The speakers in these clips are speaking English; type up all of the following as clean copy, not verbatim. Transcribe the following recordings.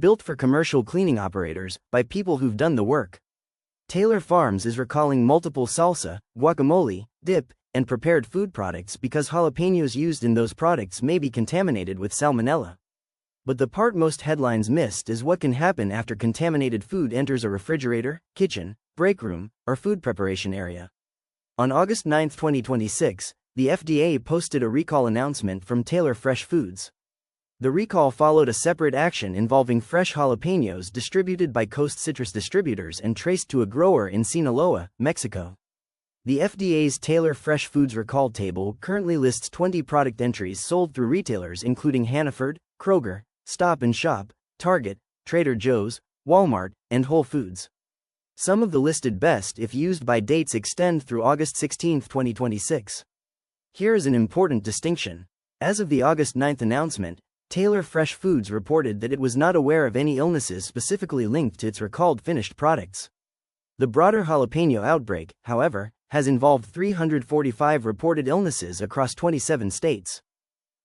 built for commercial cleaning operators, by people who've done the work. Taylor Farms is recalling multiple salsa, guacamole, dip, and prepared food products because jalapeños used in those products may be contaminated with salmonella. But the part most headlines missed is what can happen after contaminated food enters a refrigerator, kitchen, break room, or food preparation area. On August 9, 2026, the FDA posted a recall announcement from Taylor Fresh Foods. The recall followed a separate action involving fresh jalapeños distributed by Coast Citrus Distributors and traced to a grower in Sinaloa, Mexico. The FDA's Taylor Fresh Foods recall table currently lists 20 product entries sold through retailers including Hannaford, Kroger, Stop & Shop, Target, Trader Joe's, Walmart, and Whole Foods. Some of the listed best if used by dates extend through August 16, 2026. Here is an important distinction. As of the August 9 announcement, Taylor Fresh Foods reported that it was not aware of any illnesses specifically linked to its recalled finished products. The broader jalapeno outbreak, however, has involved 345 reported illnesses across 27 states.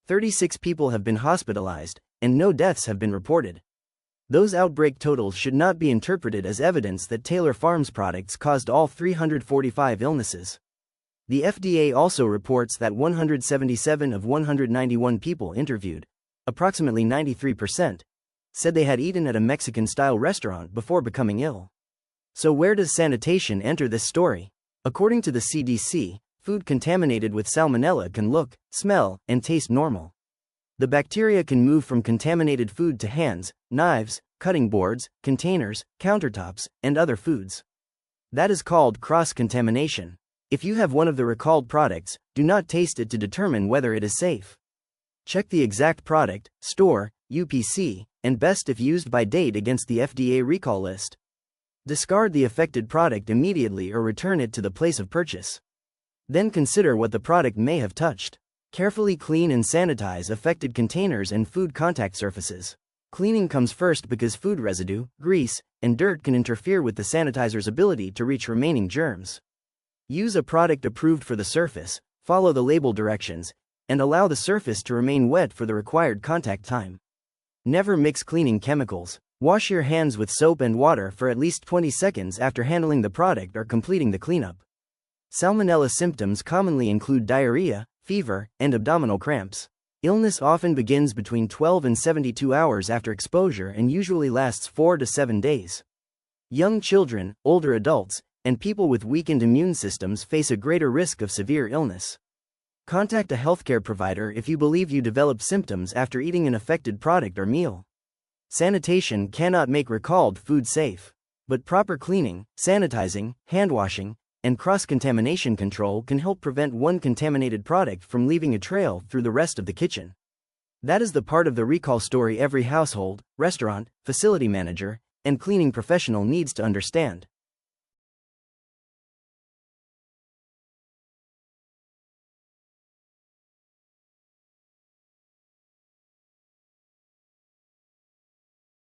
36 people have been hospitalized, and no deaths have been reported. Those outbreak totals should not be interpreted as evidence that Taylor Farms products caused all 345 illnesses. The FDA also reports that 177 of 191 people interviewed, approximately 93%, said they had eaten at a Mexican-style restaurant before becoming ill. So where does sanitation enter this story? According to the CDC, food contaminated with salmonella can look, smell, and taste normal. The bacteria can move from contaminated food to hands, knives, cutting boards, containers, countertops, and other foods. That is called cross-contamination. If you have one of the recalled products, do not taste it to determine whether it is safe. Check the exact product, store, UPC, and best if used by date against the FDA recall list. Discard the affected product immediately or return it to the place of purchase. Then consider what the product may have touched. Carefully clean and sanitize affected containers and food contact surfaces. Cleaning comes first because food residue, grease, and dirt can interfere with the sanitizer's ability to reach remaining germs. Use a product approved for the surface, follow the label directions, and allow the surface to remain wet for the required contact time. Never mix cleaning chemicals. Wash your hands with soap and water for at least 20 seconds after handling the product or completing the cleanup. Salmonella symptoms commonly include diarrhea, fever, and abdominal cramps. Illness often begins between 12 and 72 hours after exposure and usually lasts 4 to 7 days. Young children, older adults, and people with weakened immune systems face a greater risk of severe illness. Contact a healthcare provider if you believe you developed symptoms after eating an affected product or meal. Sanitation cannot make recalled food safe, but proper cleaning, sanitizing, hand washing, and cross-contamination control can help prevent one contaminated product from leaving a trail through the rest of the kitchen. That is the part of the recall story every household, restaurant, facility manager, and cleaning professional needs to understand.